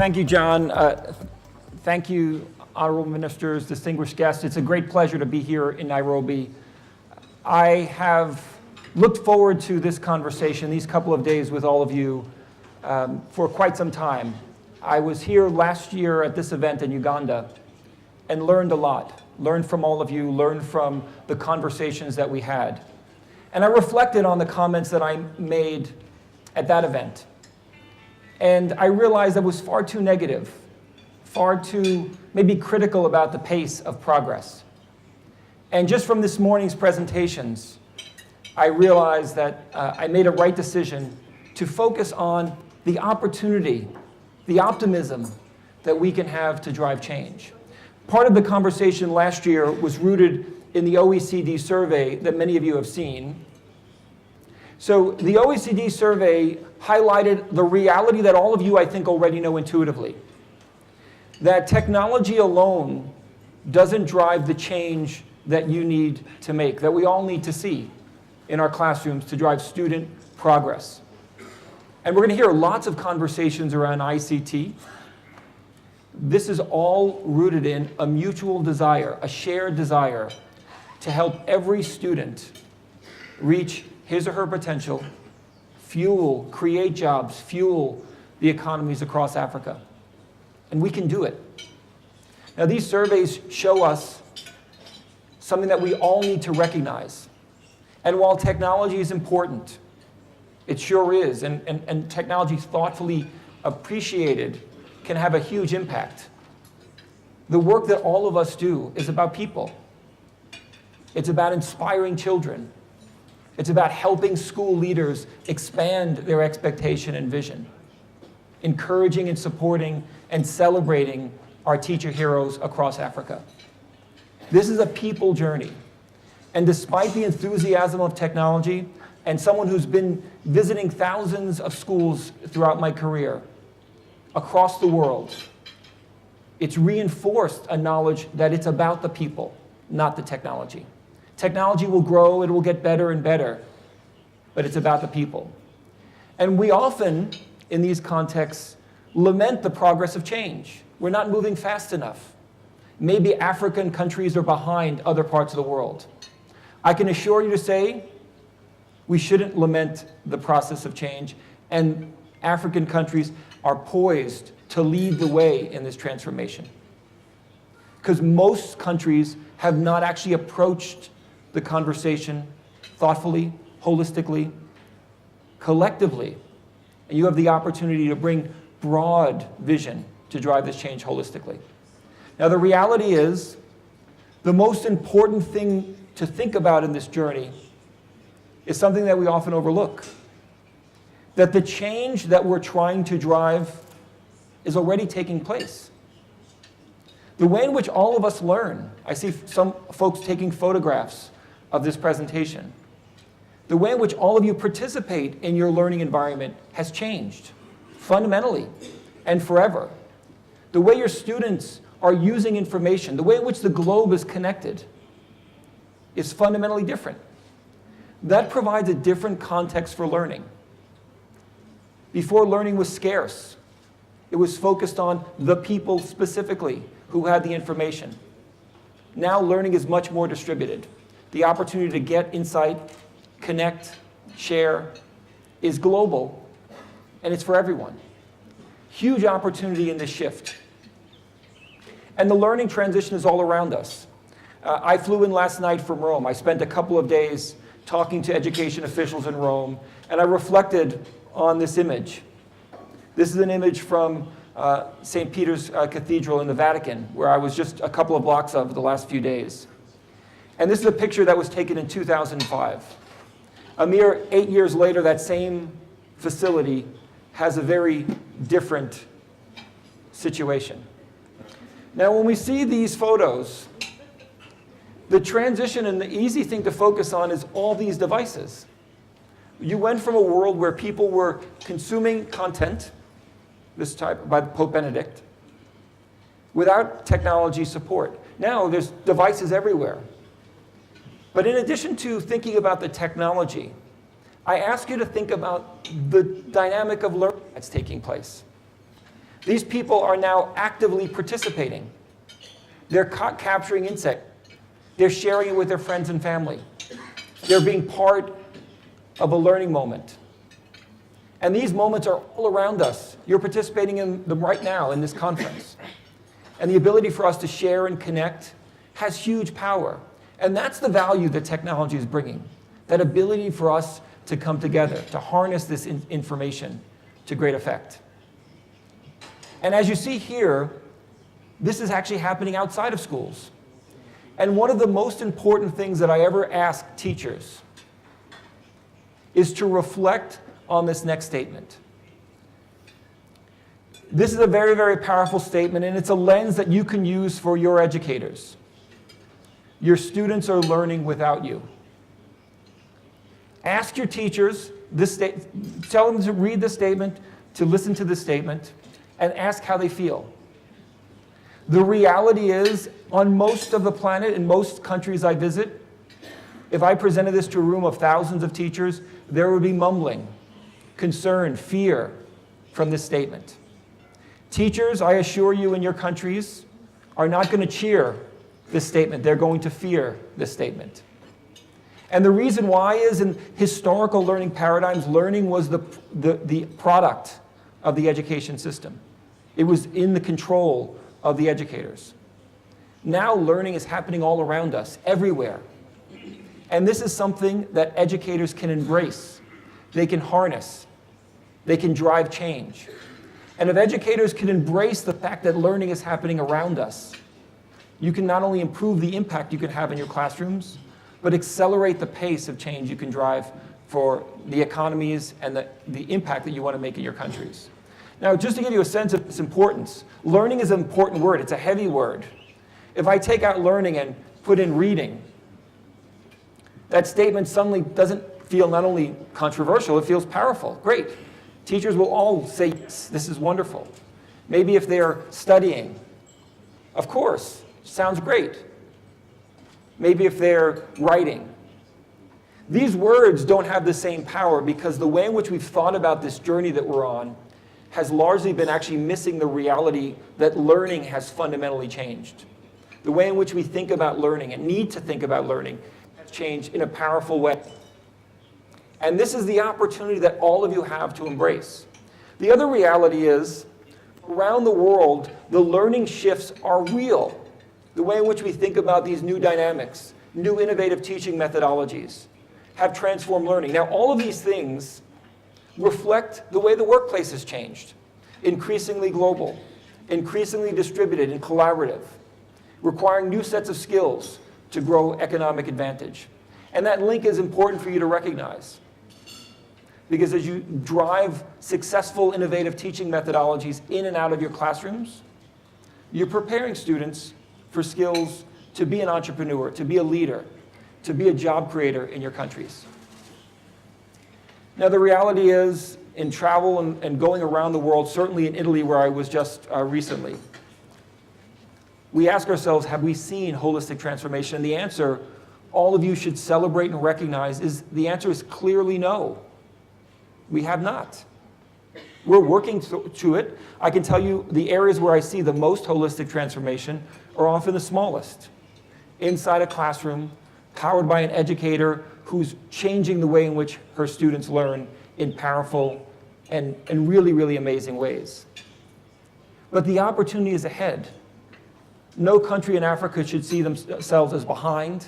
Thank you, John. Thank you, honorable ministers, distinguished guests. It's a great pleasure to be here in Nairobi. I have looked forward to this conversation, these couple of days with all of you for quite some time. I was here last year at this event in Uganda and learned a lot. Learned from all of you, learned from the conversations that we had. And I reflected on the comments that I made at that event. And I realized I was far too negative, far too maybe critical about the pace of progress. And just from this morning's presentations, I realized that I made a right decision to focus on the opportunity, the optimism that we can have to drive change. Part of the conversation last year was rooted in the OECD survey that many of you have seen. So the OECD survey highlighted the reality that all of you, I think, already know intuitively, that technology alone doesn't drive the change that you need to make, that we all need to see in our classrooms to drive student progress. And we're going to hear lots of conversations around ICT. This is all rooted in a mutual desire, a shared desire to help every student reach his or her potential, create jobs, fuel the economies across Africa. And we can do it. Now, these surveys show us something that we all need to recognize. And while technology is important, it sure is, and technology thoughtfully appreciated can have a huge impact. The work that all of us do is about people. It's about inspiring children. It's about helping school leaders expand their expectation and vision, encouraging and supporting and celebrating our teacher heroes across Africa. This is a people journey. And despite the enthusiasm of technology, and someone who's been visiting thousands of schools throughout my career, across the world, it's reinforced a knowledge that it's about the people, not the technology. Technology will grow, it will get better and better, but it's about the people. And we often, in these contexts, lament the progress of change. We're not moving fast enough. Maybe African countries are behind other parts of the world. I can assure you to say, we shouldn't lament the process of change, and African countries are poised to lead the way in this transformation. Because most countries have not actually approached the conversation thoughtfully, holistically, collectively. And you have the opportunity to bring broad vision to drive this change holistically. Now, the reality is, the most important thing to think about in this journey is something that we often overlook. That the change that we're trying to drive is already taking place. The way in which all of us learn, I see some folks taking photographs of this presentation. The way in which all of you participate in your learning environment has changed fundamentally and forever. The way your students are using information, the way in which the globe is connected is fundamentally different. That provides a different context for learning. Before, learning was scarce. It was focused on the people specifically who had the information. Now learning is much more distributed. The opportunity to get insight, connect, share is global, and it's for everyone. Huge opportunity in this shift. And the learning transition is all around us. I flew in last night from Rome. I spent a couple of days talking to education officials in Rome, and I reflected on this image. This is an image from St. Peter's Cathedral in the Vatican, where I was just a couple of blocks of the last few days. And this is a picture that was taken in 2005. A mere 8 years later, that same facility has a very different situation. Now, when we see these photos, the transition and the easy thing to focus on is all these devices. You went from a world where people were consuming content, this type by Pope Benedict, without technology support. Now there's devices everywhere. But in addition to thinking about the technology, I ask you to think about the dynamic of learning that's taking place. These people are now actively participating. They're capturing insight. They're sharing it with their friends and family. They're being part of a learning moment. And these moments are all around us. You're participating in them right now in this conference. And the ability for us to share and connect has huge power. And that's the value that technology is bringing, that ability for us to come together, to harness this information to great effect. And as you see here, this is actually happening outside of schools. And one of the most important things that I ever ask teachers is to reflect on this next statement. This is a very, very powerful statement, and it's a lens that you can use for your educators. Your students are learning without you. Ask your teachers, tell them to read the statement, to listen to the statement, and ask how they feel. The reality is, on most of the planet, in most countries I visit, if I presented this to a room of thousands of teachers, there would be mumbling, concern, fear from this statement. Teachers, I assure you, in your countries, are not going to cheer this statement. They're going to fear this statement. And the reason why is, in historical learning paradigms, learning was the product of the education system. It was in the control of the educators. Now learning is happening all around us, everywhere. And this is something that educators can embrace. They can harness. They can drive change. And if educators can embrace the fact that learning is happening around us, you can not only improve the impact you can have in your classrooms, but accelerate the pace of change you can drive for the economies and the impact that you want to make in your countries. Now, just to give you a sense of its importance, learning is an important word. It's a heavy word. If I take out learning and put in reading, that statement suddenly doesn't feel not only controversial, it feels powerful. Great. Teachers will all say, yes, this is wonderful. Maybe if they're studying, of course, sounds great. Maybe if they're writing. These words don't have the same power because the way in which we've thought about this journey that we're on has largely been actually missing the reality that learning has fundamentally changed. The way in which we think about learning and need to think about learning has changed in a powerful way. And this is the opportunity that all of you have to embrace. The other reality is, around the world, the learning shifts are real. The way in which we think about these new dynamics, new innovative teaching methodologies, have transformed learning. Now, all of these things reflect the way the workplace has changed. Increasingly global, increasingly distributed and collaborative, requiring new sets of skills to grow economic advantage. And that link is important for you to recognize. Because as you drive successful, innovative teaching methodologies in and out of your classrooms, you're preparing students for skills to be an entrepreneur, to be a leader, to be a job creator in your countries. Now, the reality is, in travel and going around the world, certainly in Italy, where I was just recently, we ask ourselves, have we seen holistic transformation? And the answer, all of you should celebrate and recognize, is the answer is clearly no. We have not. We're working to it. I can tell you the areas where I see the most holistic transformation are often the smallest. Inside a classroom, powered by an educator who's changing the way in which her students learn in powerful and really, really amazing ways. But the opportunity is ahead. No country in Africa should see themselves as behind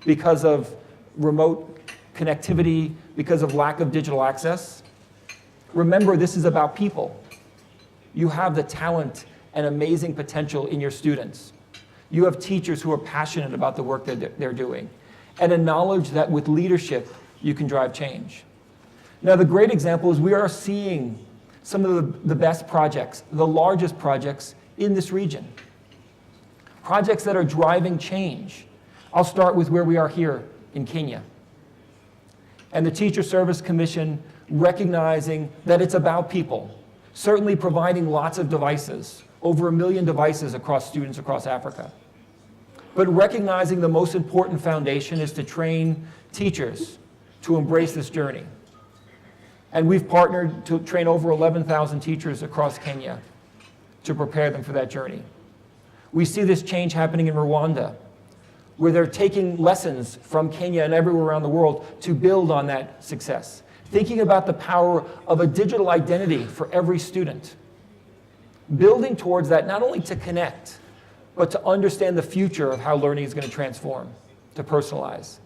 because of remote connectivity, because of lack of digital access. Remember, this is about people. You have the talent and amazing potential in your students. You have teachers who are passionate about the work that they're doing, and a knowledge that with leadership, you can drive change. Now, the great example is we are seeing some of the best projects, the largest projects in this region. Projects that are driving change. I'll start with where we are here in Kenya. And the Teacher Service Commission recognizing that it's about people, certainly providing lots of devices, over 1 million devices across students across Africa. But recognizing the most important foundation is to train teachers to embrace this journey. And we've partnered to train over 11,000 teachers across Kenya to prepare them for that journey. We see this change happening in Rwanda, where they're taking lessons from Kenya and everywhere around the world to build on that success. Thinking about the power of a digital identity for every student. Building towards that, not only to connect, but to understand the future of how learning is going to transform, to personalize.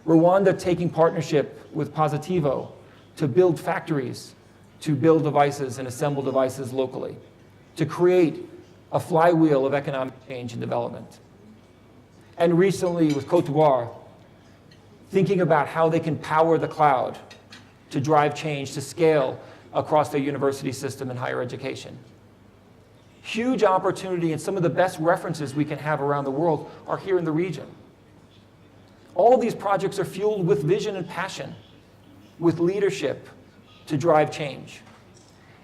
Rwanda taking partnership with Positivo to build factories, to build devices and assemble devices locally, to create a flywheel of economic change and development. And recently with Côte d'Ivoire, thinking about how they can power the cloud to drive change, to scale across their university system and higher education. Huge opportunity, and some of the best references we can have around the world are here in the region. All these projects are fueled with vision and passion, with leadership to drive change.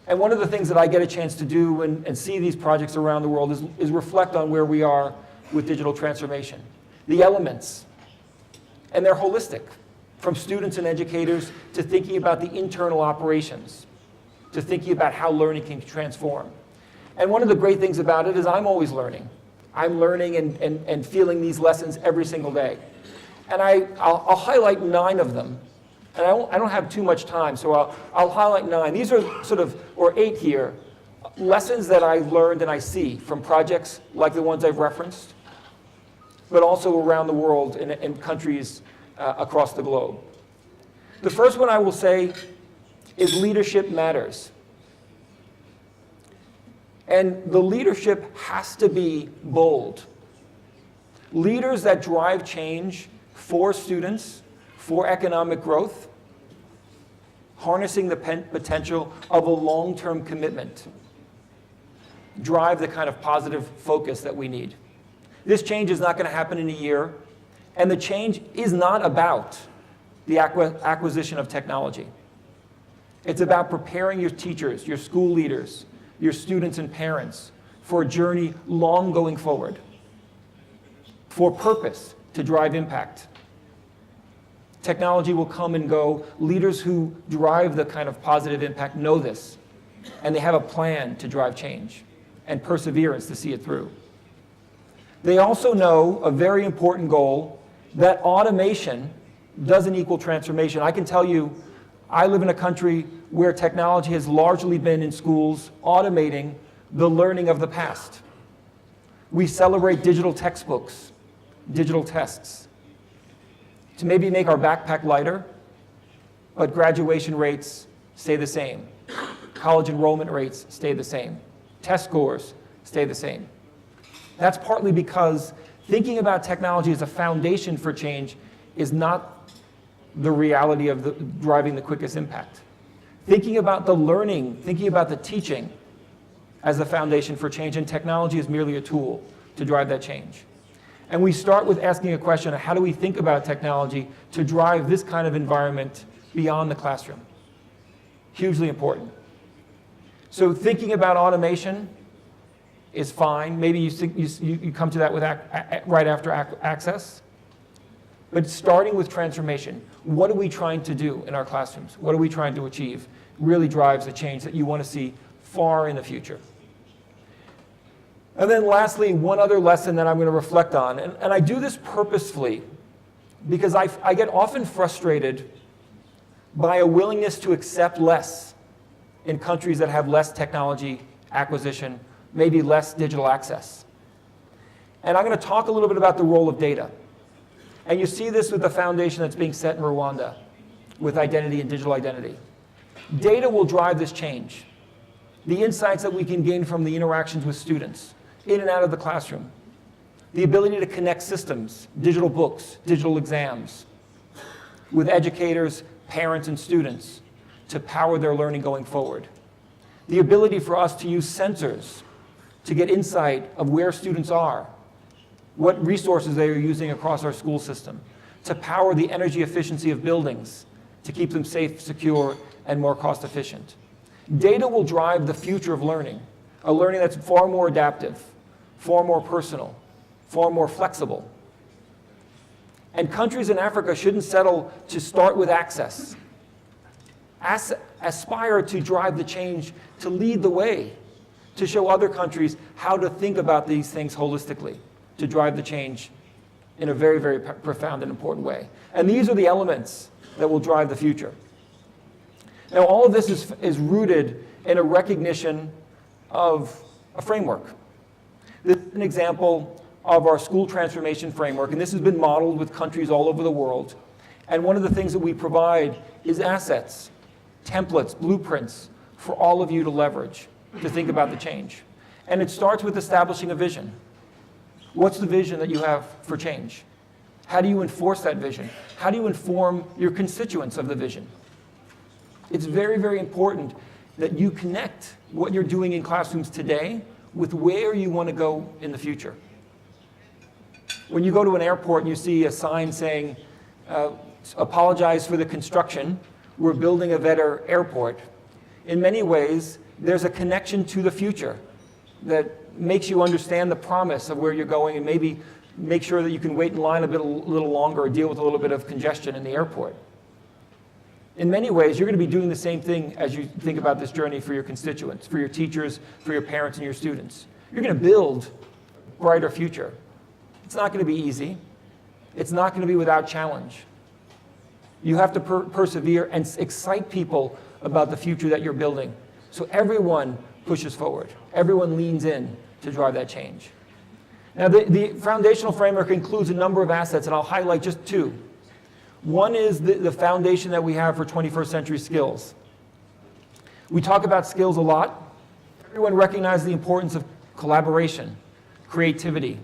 And one of the things that I get a chance to do and see these projects around the world is reflect on where we are with digital transformation. The elements, and they're holistic, from students and educators to thinking about the internal operations, to thinking about how learning can transform. And one of the great things about it is I'm always learning. I'm learning and feeling these lessons every single day. And I'll highlight 9 of them. And I don't have too much time, so I'll highlight 9. These are sort of, or 8 here, lessons that I've learned and I see from projects like the ones I've referenced, but also around the world in countries across the globe. The first one I will say is leadership matters. And the leadership has to be bold. Leaders that drive change for students, for economic growth, harnessing the potential of a long-term commitment, drive the kind of positive focus that we need. This change is not going to happen in a year, and the change is not about the acquisition of technology. It's about preparing your teachers, your school leaders, your students and parents for a journey long going forward, for purpose to drive impact. Technology will come and go. Leaders who drive the kind of positive impact know this, and they have a plan to drive change and perseverance to see it through. They also know a very important goal, that automation doesn't equal transformation. I can tell you, I live in a country where technology has largely been in schools automating the learning of the past. We celebrate digital textbooks, digital tests, to maybe make our backpack lighter, but graduation rates stay the same. College enrollment rates stay the same. Test scores stay the same. That's partly because thinking about technology as a foundation for change is not the reality of driving the quickest impact. Thinking about the learning, thinking about the teaching as the foundation for change, and technology is merely a tool to drive that change. And we start with asking a question of how do we think about technology to drive this kind of environment beyond the classroom? Hugely important. So thinking about automation is fine. Maybe you come to that with right after access. But starting with transformation, what are we trying to do in our classrooms? What are we trying to achieve? Really drives the change that you want to see far in the future. And then lastly, one other lesson that I'm going to reflect on, and I do this purposefully because I get often frustrated by a willingness to accept less in countries that have less technology acquisition, maybe less digital access. And I'm going to talk a little bit about the role of data. And you see this with the foundation that's being set in Rwanda with identity and digital identity. Data will drive this change. The insights that we can gain from the interactions with students in and out of the classroom. The ability to connect systems, digital books, digital exams, with educators, parents, and students to power their learning going forward. The ability for us to use sensors to get insight of where students are, what resources they are using across our school system, to power the energy efficiency of buildings, to keep them safe, secure, and more cost efficient. Data will drive the future of learning, a learning that's far more adaptive, far more personal, far more flexible. And countries in Africa shouldn't settle to start with access. Aspire to drive the change, to lead the way, to show other countries how to think about these things holistically, to drive the change in a very, very profound and important way. And these are the elements that will drive the future. Now, all of this is rooted in a recognition of a framework. This is an example of our school transformation framework, and this has been modeled with countries all over the world. And one of the things that we provide is assets, templates, blueprints for all of you to leverage to think about the change. And it starts with establishing a vision. What's the vision that you have for change? How do you enforce that vision? How do you inform your constituents of the vision? It's very, very important that you connect what you're doing in classrooms today with where you want to go in the future. When you go to an airport and you see a sign saying, apologize for the construction, we're building a better airport, in many ways, there's a connection to the future that makes you understand the promise of where you're going and maybe make sure that you can wait in line a little longer or deal with a little bit of congestion in the airport. In many ways, you're going to be doing the same thing as you think about this journey for your constituents, for your teachers, for your parents and your students. You're going to build a brighter future. It's not going to be easy. It's not going to be without challenge. You have to persevere and excite people about the future that you're building. So everyone pushes forward. Everyone leans in to drive that change. Now, the foundational framework includes a number of assets, and I'll highlight just two. One is the foundation that we have for 21st century skills. We talk about skills a lot. Everyone recognizes the importance of collaboration, creativity,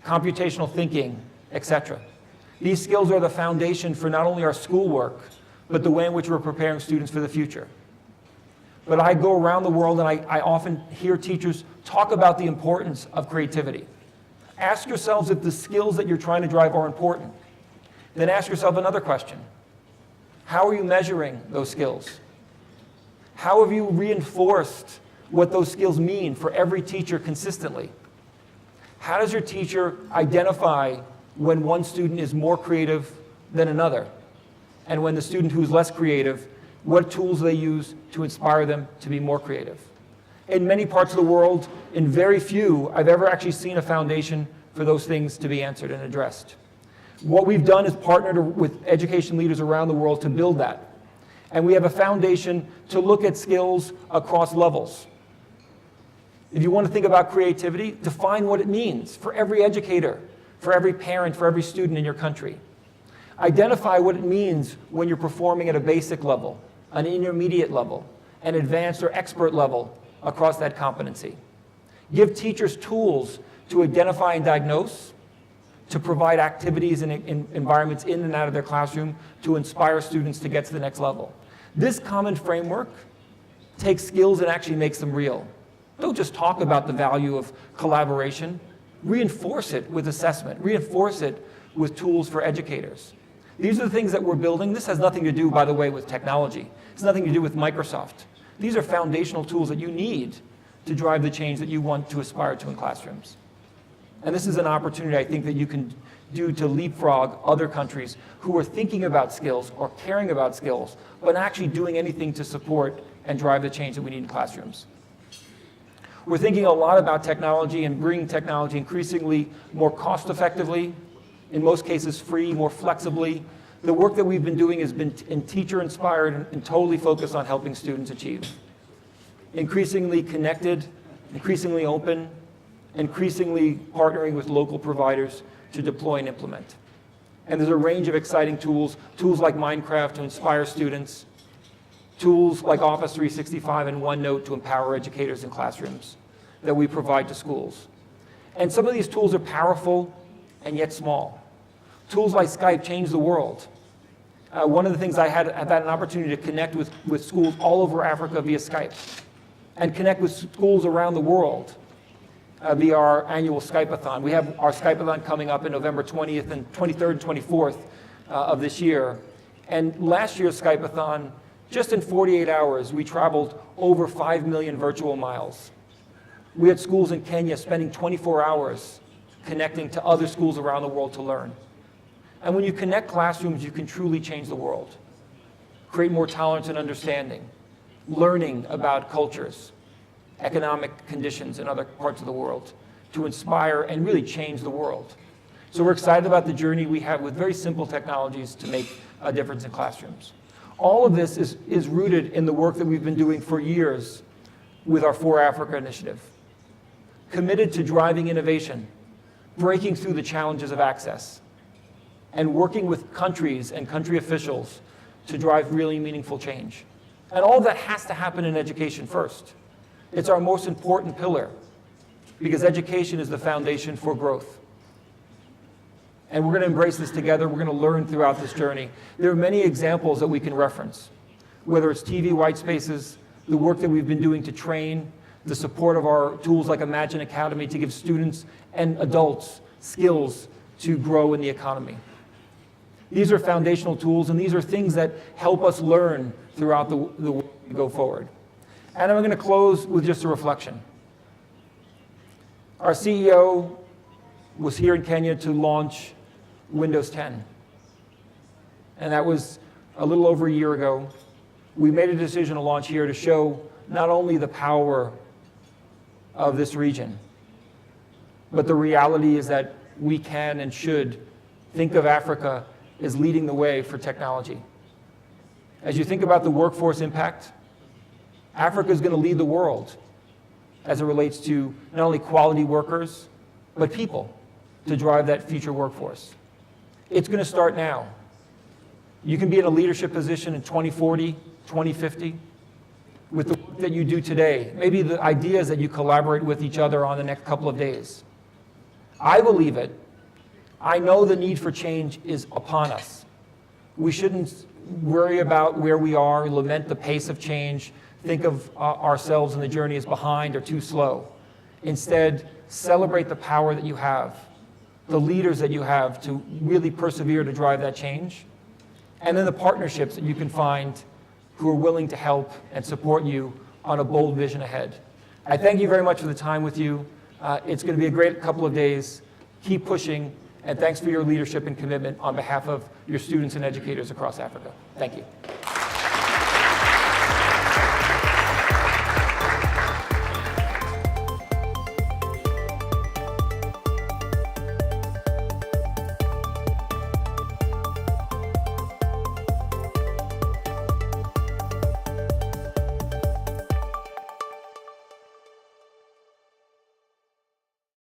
computational thinking, etc. These skills are the foundation for not only our schoolwork, but the way in which we're preparing students for the future. But I go around the world and I often hear teachers talk about the importance of creativity. Ask yourselves if the skills that you're trying to drive are important. Then ask yourself another question. How are you measuring those skills? How have you reinforced what those skills mean for every teacher consistently? How does your teacher identify when one student is more creative than another? And when the student who's less creative, what tools they use to inspire them to be more creative? In many parts of the world, in very few, I've ever actually seen a foundation for those things to be answered and addressed. What we've done is partnered with education leaders around the world to build that. And we have a foundation to look at skills across levels. If you want to think about creativity, define what it means for every educator, for every parent, for every student in your country. Identify what it means when you're performing at a basic level, an intermediate level, an advanced or expert level across that competency. Give teachers tools to identify and diagnose, to provide activities and environments in and out of their classroom to inspire students to get to the next level. This common framework takes skills and actually makes them real. Don't just talk about the value of collaboration. Reinforce it with assessment. Reinforce it with tools for educators. These are the things that we're building. This has nothing to do, by the way, with technology. It's nothing to do with Microsoft. These are foundational tools that you need to drive the change that you want to aspire to in classrooms. And this is an opportunity, I think, that you can do to leapfrog other countries who are thinking about skills or caring about skills, but not actually doing anything to support and drive the change that we need in classrooms. We're thinking a lot about technology and bringing technology increasingly more cost-effectively, in most cases free, more flexibly. The work that we've been doing has been teacher-inspired and totally focused on helping students achieve. Increasingly connected, increasingly open, increasingly partnering with local providers to deploy and implement. And there's a range of exciting tools like Minecraft to inspire students, tools like Office 365 and OneNote to empower educators in classrooms that we provide to schools. And some of these tools are powerful and yet small. Tools like Skype change the world. One of the things I've had an opportunity to connect with schools all over Africa via Skype and connect with schools around the world via our annual Skype-a-thon. We have our Skype-a-thon coming up in November 20th and 23rd and 24th of this year. And last year's Skype-a-thon, just in 48 hours, we traveled over 5 million virtual miles. We had schools in Kenya spending 24 hours connecting to other schools around the world to learn. And when you connect classrooms, you can truly change the world. Create more tolerance and understanding, learning about cultures, economic conditions in other parts of the world, to inspire and really change the world. So we're excited about the journey we have with very simple technologies to make a difference in classrooms. All of this is rooted in the work that we've been doing for years with our For Africa initiative, committed to driving innovation, breaking through the challenges of access, and working with countries and country officials to drive really meaningful change. And all that has to happen in education first. It's our most important pillar, because education is the foundation for growth. And we're going to embrace this together. We're going to learn throughout this journey. There are many examples that we can reference, whether it's TV white spaces, the work that we've been doing to train, the support of our tools like Imagine Academy to give students and adults skills to grow in the economy. These are foundational tools, and these are things that help us learn throughout the work we go forward. And I'm going to close with just a reflection. Our CEO was here in Kenya to launch Windows 10. And that was a little over a year ago. We made a decision to launch here to show not only the power of this region, but the reality is that we can and should think of Africa as leading the way for technology. As you think about the workforce impact, Africa is going to lead the world as it relates to not only quality workers, but people to drive that future workforce. It's going to start now. You can be in a leadership position in 2040, 2050, with the work that you do today, maybe the ideas that you collaborate with each other on the next couple of days. I believe it. I know the need for change is upon us. We shouldn't worry about where we are, lament the pace of change, think of ourselves and the journey as behind or too slow. Instead, celebrate the power that you have, the leaders that you have to really persevere to drive that change, and then the partnerships that you can find who are willing to help and support you on a bold vision ahead. I thank you very much for the time with you. It's going to be a great couple of days. Keep pushing, and thanks for your leadership and commitment on behalf of your students and educators across Africa. Thank you.